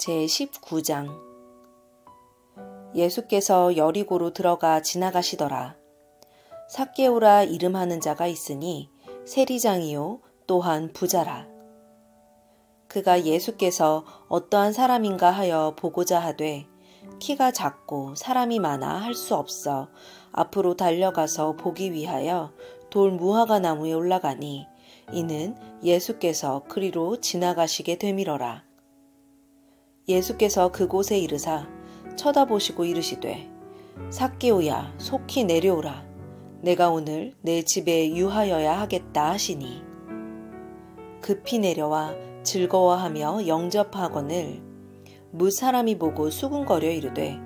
제19장. 예수께서 여리고로 들어가 지나가시더라. 삭개오라 이름하는 자가 있으니 세리장이요 또한 부자라. 그가 예수께서 어떠한 사람인가 하여 보고자 하되 키가 작고 사람이 많아 할 수 없어 앞으로 달려가서 보기 위하여 돌 무화과 나무에 올라가니 이는 예수께서 그리로 지나가시게 되밀어라. 예수께서 그곳에 이르사 쳐다보시고 이르시되 삭개오야 속히 내려오라. 내가 오늘 내 집에 유하여야 하겠다 하시니 급히 내려와 즐거워하며 영접하거늘 뭇 사람이 보고 수군거려 이르되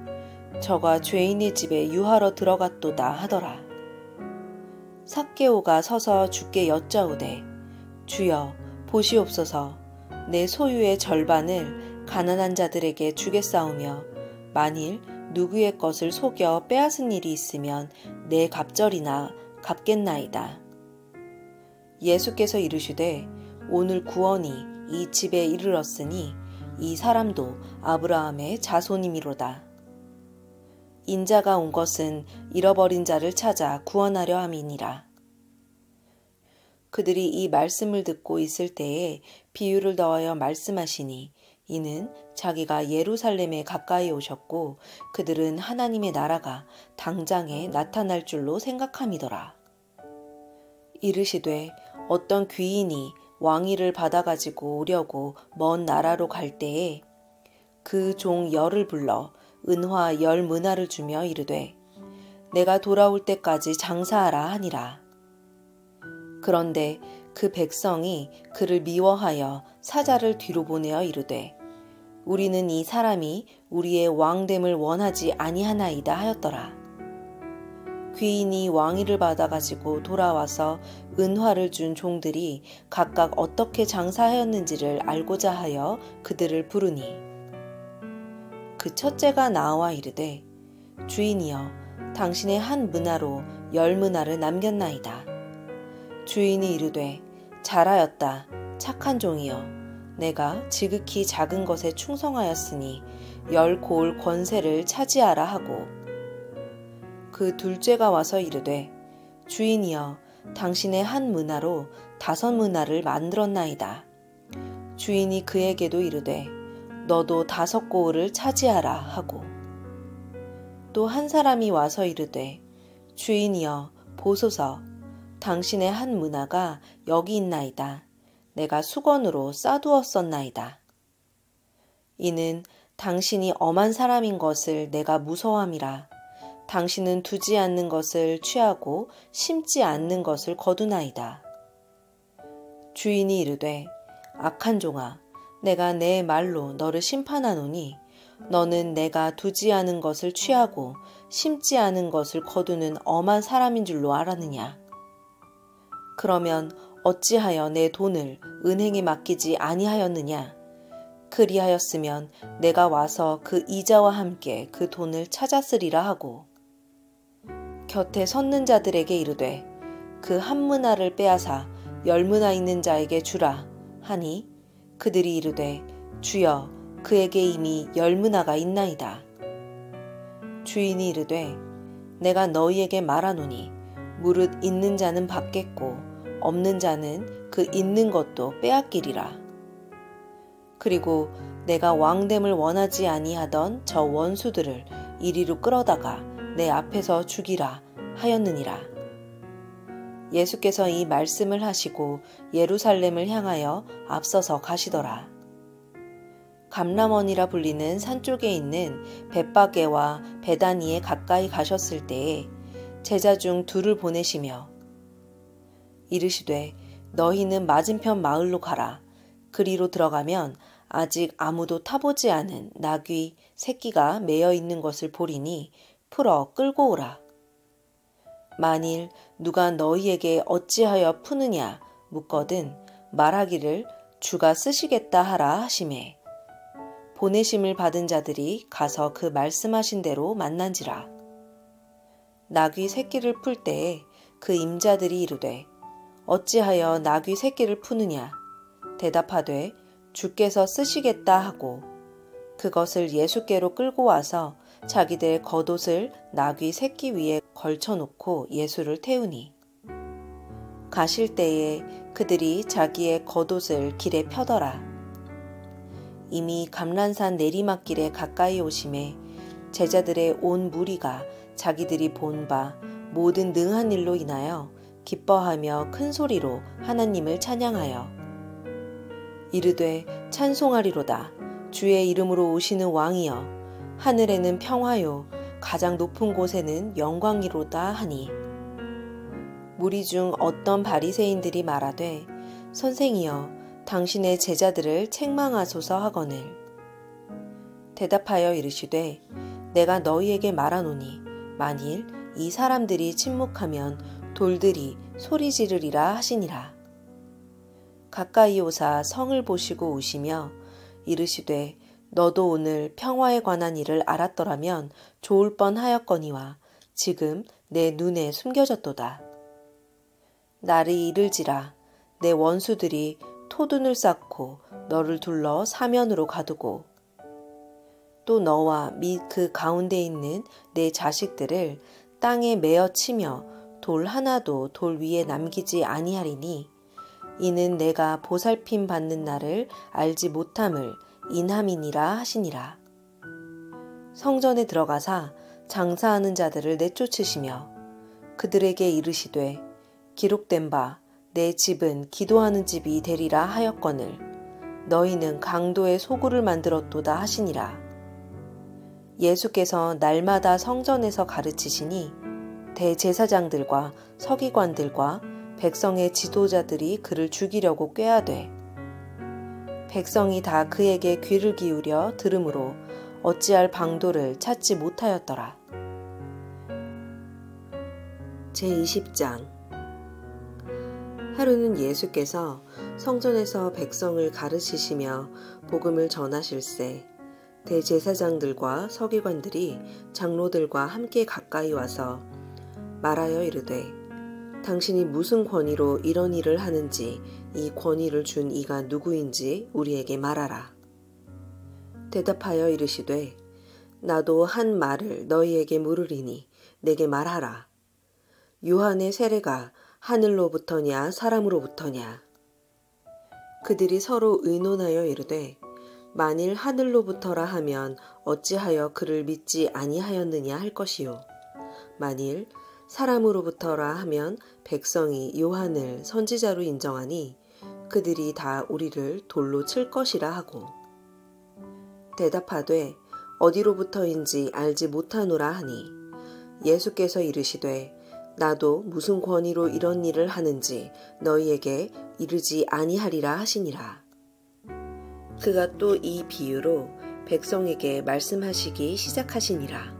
저가 죄인의 집에 유하러 들어갔도다 하더라. 삭개오가 서서 주께 여짜오되 주여 보시옵소서 내 소유의 절반을 가난한 자들에게 주겠사오며 만일 누구의 것을 속여 빼앗은 일이 있으면 내 갑절이나 갚겠나이다. 예수께서 이르시되 오늘 구원이 이 집에 이르렀으니 이 사람도 아브라함의 자손이미로다. 인자가 온 것은 잃어버린 자를 찾아 구원하려 함이니라. 그들이 이 말씀을 듣고 있을 때에 비유를 더하여 말씀하시니 이는 자기가 예루살렘에 가까이 오셨고 그들은 하나님의 나라가 당장에 나타날 줄로 생각함이더라. 이르시되 어떤 귀인이 왕위를 받아가지고 오려고 먼 나라로 갈 때에 그 종 열을 불러 은화 10문화를 주며 이르되 내가 돌아올 때까지 장사하라 하니라. 그런데 그 백성이 그를 미워하여 사자를 뒤로 보내어 이르되 우리는 이 사람이 우리의 왕됨을 원하지 아니하나이다 하였더라. 귀인이 왕위를 받아가지고 돌아와서 은화를 준 종들이 각각 어떻게 장사하였는지를 알고자 하여 그들을 부르니 그 첫째가 나와 이르되 주인이여 당신의 한 문화로 10문화를 남겼나이다. 주인이 이르되 잘하였다 착한 종이여 내가 지극히 작은 것에 충성하였으니 10고을 권세를 차지하라 하고 그 둘째가 와서 이르되 주인이여 당신의 한 문화로 5문화를 만들었나이다. 주인이 그에게도 이르되 너도 5고을을 차지하라 하고 또 한 사람이 와서 이르되 주인이여 보소서 당신의 한 문화가 여기 있나이다. 내가 수건으로 싸두었었나이다. 이는 당신이 엄한 사람인 것을 내가 무서워함이라. 당신은 두지 않는 것을 취하고 심지 않는 것을 거두나이다. 주인이 이르되 악한 종아 내가 내 말로 너를 심판하노니 너는 내가 두지 않은 것을 취하고 심지 않은 것을 거두는 엄한 사람인 줄로 알았느냐. 그러면 어찌하여 내 돈을 은행에 맡기지 아니하였느냐. 그리하였으면 내가 와서 그 이자와 함께 그 돈을 찾았으리라 하고 곁에 섰는 자들에게 이르되 그 한 문화를 빼앗아 10문화 있는 자에게 주라 하니 그들이 이르되 주여 그에게 이미 10문화가 있나이다. 주인이 이르되 내가 너희에게 말하노니 무릇 있는 자는 받겠고 없는 자는 그 있는 것도 빼앗기리라. 그리고 내가 왕됨을 원하지 아니하던 저 원수들을 이리로 끌어다가 내 앞에서 죽이라 하였느니라. 예수께서 이 말씀을 하시고 예루살렘을 향하여 앞서서 가시더라. 감람원이라 불리는 산 쪽에 있는 벳바게와 베다니에 가까이 가셨을 때에 제자 중 2를 보내시며 이르시되 너희는 맞은편 마을로 가라. 그리로 들어가면 아직 아무도 타보지 않은 나귀 새끼가 매여 있는 것을 보리니 풀어 끌고 오라. 만일 누가 너희에게 어찌하여 푸느냐 묻거든 말하기를 주가 쓰시겠다 하라 하시매 보내심을 받은 자들이 가서 그 말씀하신 대로 만난지라. 나귀 새끼를 풀 때에 그 임자들이 이르되 어찌하여 나귀 새끼를 푸느냐 대답하되 주께서 쓰시겠다 하고 그것을 예수께로 끌고 와서 자기들의 겉옷을 나귀 새끼 위에 걸쳐놓고 예수를 태우니 가실 때에 그들이 자기의 겉옷을 길에 펴더라. 이미 감람산 내리막길에 가까이 오심에 제자들의 온 무리가 자기들이 본 바 모든 능한 일로 인하여 기뻐하며 큰 소리로 하나님을 찬양하여 이르되 찬송하리로다. 주의 이름으로 오시는 왕이여 하늘에는 평화요 가장 높은 곳에는 영광이로다 하니 무리 중 어떤 바리새인들이 말하되 선생이여 당신의 제자들을 책망하소서 하거늘 대답하여 이르시되 내가 너희에게 말하노니 만일 이 사람들이 침묵하면 돌들이 소리 지르리라 하시니라. 가까이 오사 성을 보시고 우시며 이르시되 너도 오늘 평화에 관한 일을 알았더라면 좋을 뻔하였거니와 지금 내 눈에 숨겨졌도다. 날이 이를지라 내 원수들이 토둔을 쌓고 너를 둘러 사면으로 가두고 또 너와 및 그 가운데 있는 내 자식들을 땅에 메어 치며 돌 하나도 돌 위에 남기지 아니하리니 이는 내가 보살핌 받는 날을 알지 못함을 인함이니라 하시니라. 성전에 들어가사 장사하는 자들을 내쫓으시며 그들에게 이르시되 기록된 바 내 집은 기도하는 집이 되리라 하였거늘 너희는 강도의 소굴을 만들었도다 하시니라. 예수께서 날마다 성전에서 가르치시니 대제사장들과 서기관들과 백성의 지도자들이 그를 죽이려고 꾀하되 백성이 다 그에게 귀를 기울여 들으므로 어찌할 방도를 찾지 못하였더라. 제20장 하루는 예수께서 성전에서 백성을 가르치시며 복음을 전하실세 대제사장들과 서기관들이 장로들과 함께 가까이 와서 말하여 이르되 당신이 무슨 권위로 이런 일을 하는지 이 권위를 준 이가 누구인지 우리에게 말하라. 대답하여 이르시되 나도 한 말을 너희에게 물으리니 내게 말하라. 요한의 세례가 하늘로부터냐 사람으로부터냐. 그들이 서로 의논하여 이르되 만일 하늘로부터라 하면 어찌하여 그를 믿지 아니하였느냐 할 것이요 만일 사람으로부터라 하면 백성이 요한을 선지자로 인정하니 그들이 다 우리를 돌로 칠 것이라 하고 대답하되 어디로부터인지 알지 못하노라 하니 예수께서 이르시되 나도 무슨 권위로 이런 일을 하는지 너희에게 이르지 아니하리라 하시니라. 그가 또 이 비유로 백성에게 말씀하시기 시작하시니라.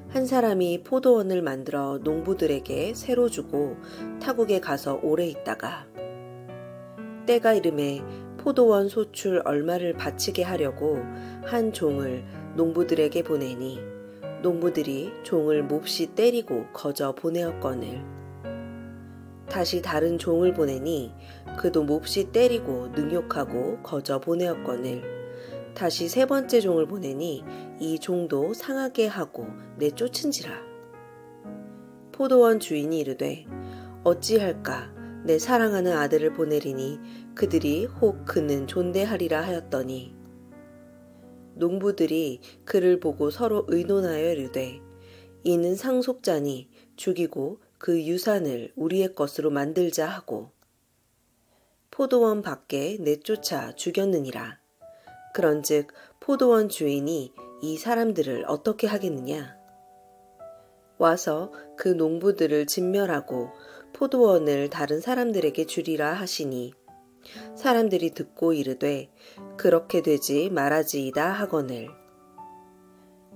한 사람이 포도원을 만들어 농부들에게 새로 주고 타국에 가서 오래 있다가 때가 이름에 포도원 소출 얼마를 바치게 하려고 한 종을 농부들에게 보내니 농부들이 종을 몹시 때리고 거저 보내었거늘 다시 다른 종을 보내니 그도 몹시 때리고 능욕하고 거저 보내었거늘 다시 세 번째 종을 보내니 이 종도 상하게 하고 내쫓은지라. 포도원 주인이 이르되 어찌할까 내 사랑하는 아들을 보내리니 그들이 혹 그는 존대하리라 하였더니 농부들이 그를 보고 서로 의논하여 이르되 이는 상속자니 죽이고 그 유산을 우리의 것으로 만들자 하고 포도원 밖에 내쫓아 죽였느니라. 그런즉 포도원 주인이 이 사람들을 어떻게 하겠느냐? 와서 그 농부들을 진멸하고 포도원을 다른 사람들에게 주리라 하시니 사람들이 듣고 이르되 그렇게 되지 말아지이다 하거늘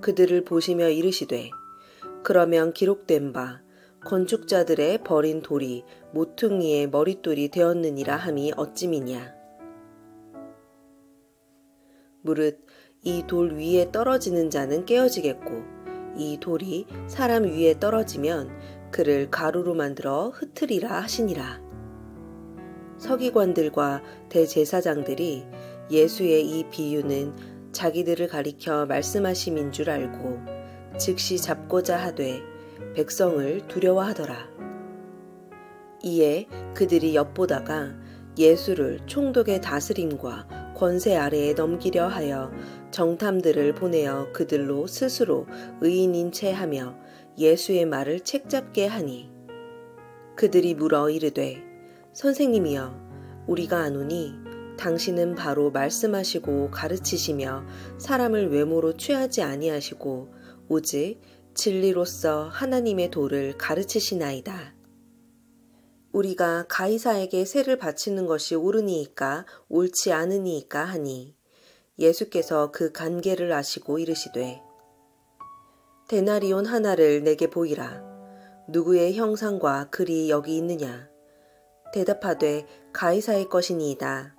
그들을 보시며 이르시되 그러면 기록된 바 건축자들의 버린 돌이 모퉁이의 머릿돌이 되었느니라 함이 어찌미냐. 무릇 이 돌 위에 떨어지는 자는 깨어지겠고 이 돌이 사람 위에 떨어지면 그를 가루로 만들어 흩으리라 하시니라. 서기관들과 대제사장들이 예수의 이 비유는 자기들을 가리켜 말씀하심인 줄 알고 즉시 잡고자 하되 백성을 두려워하더라. 이에 그들이 엿보다가 예수를 총독의 다스림과 권세 아래에 넘기려 하여 정탐들을 보내어 그들로 스스로 의인인 채 하며 예수의 말을 책잡게 하니 그들이 물어 이르되 선생님이여 우리가 아노니 당신은 바로 말씀하시고 가르치시며 사람을 외모로 취하지 아니하시고 오직 진리로서 하나님의 도를 가르치시나이다. 우리가 가이사에게 세를 바치는 것이 옳으니이까 옳지 않으니이까 하니 예수께서 그 간계를 아시고 이르시되 데나리온 하나를 내게 보이라. 누구의 형상과 글이 여기 있느냐. 대답하되 가이사의 것이니이다.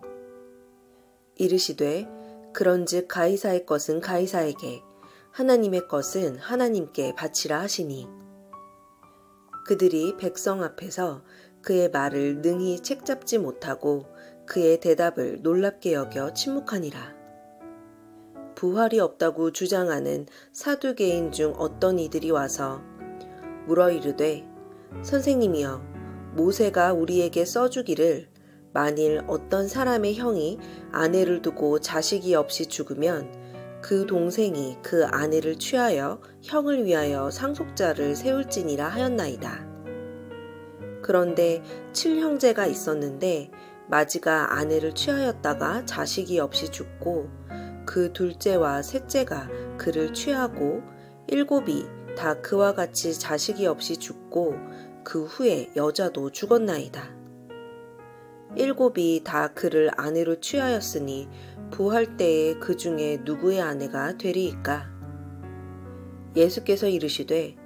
이르시되 그런즉 가이사의 것은 가이사에게 하나님의 것은 하나님께 바치라 하시니 그들이 백성 앞에서 그의 말을 능히 책잡지 못하고 그의 대답을 놀랍게 여겨 침묵하니라. 부활이 없다고 주장하는 사두개인 중 어떤 이들이 와서 물어 이르되 선생님이여 모세가 우리에게 써주기를 만일 어떤 사람의 형이 아내를 두고 자식이 없이 죽으면 그 동생이 그 아내를 취하여 형을 위하여 상속자를 세울지니라 하였나이다. 그런데 7형제가 있었는데 마지가 아내를 취하였다가 자식이 없이 죽고 그 둘째와 셋째가 그를 취하고 7이 다 그와 같이 자식이 없이 죽고 그 후에 여자도 죽었나이다. 7이 다 그를 아내로 취하였으니 부활 때에 그 중에 누구의 아내가 되리이까? 예수께서 이르시되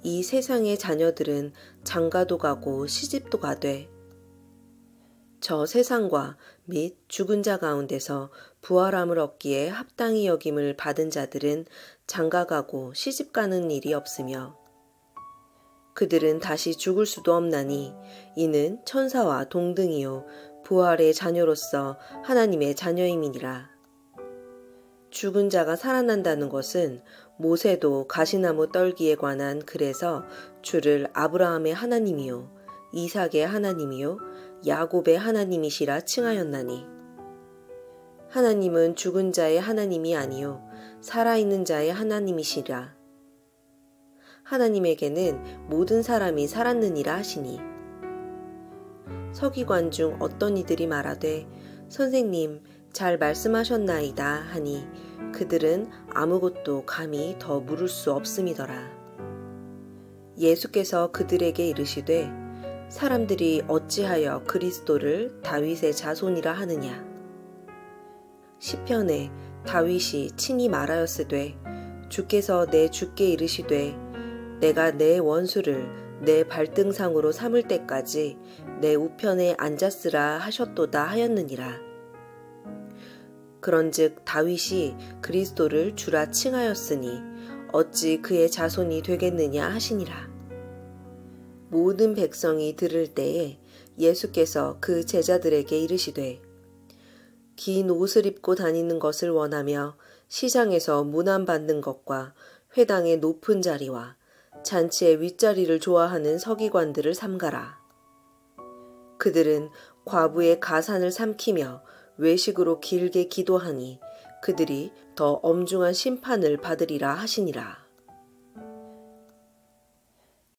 이 세상의 자녀들은 장가도 가고 시집도 가되 저 세상과 및 죽은 자 가운데서 부활함을 얻기에 합당히 여김을 받은 자들은 장가가고 시집가는 일이 없으며 그들은 다시 죽을 수도 없나니 이는 천사와 동등이요 부활의 자녀로서 하나님의 자녀임이니라. 죽은 자가 살아난다는 것은 모세도 가시나무 떨기에 관한 글에서 주를 아브라함의 하나님이요 이삭의 하나님이요 야곱의 하나님이시라 칭하였나니 하나님은 죽은 자의 하나님이 아니요 살아있는 자의 하나님이시라. 하나님에게는 모든 사람이 살았느니라 하시니 서기관 중 어떤 이들이 말하되 선생님 잘 말씀하셨나이다 하니 그들은 아무것도 감히 더 물을 수 없음이더라. 예수께서 그들에게 이르시되 사람들이 어찌하여 그리스도를 다윗의 자손이라 하느냐. 시편에 다윗이 친히 말하였으되 주께서 내 주께 이르시되 내가 내 원수를 내 발등상으로 삼을 때까지 내 우편에 앉았으라 하셨도다 하였느니라. 그런즉 다윗이 그리스도를 주라 칭하였으니 어찌 그의 자손이 되겠느냐 하시니라. 모든 백성이 들을 때에 예수께서 그 제자들에게 이르시되 긴 옷을 입고 다니는 것을 원하며 시장에서 문안받는 것과 회당의 높은 자리와 잔치의 윗자리를 좋아하는 서기관들을 삼가라. 그들은 과부의 가산을 삼키며 외식으로 길게 기도하니 그들이 더 엄중한 심판을 받으리라 하시니라.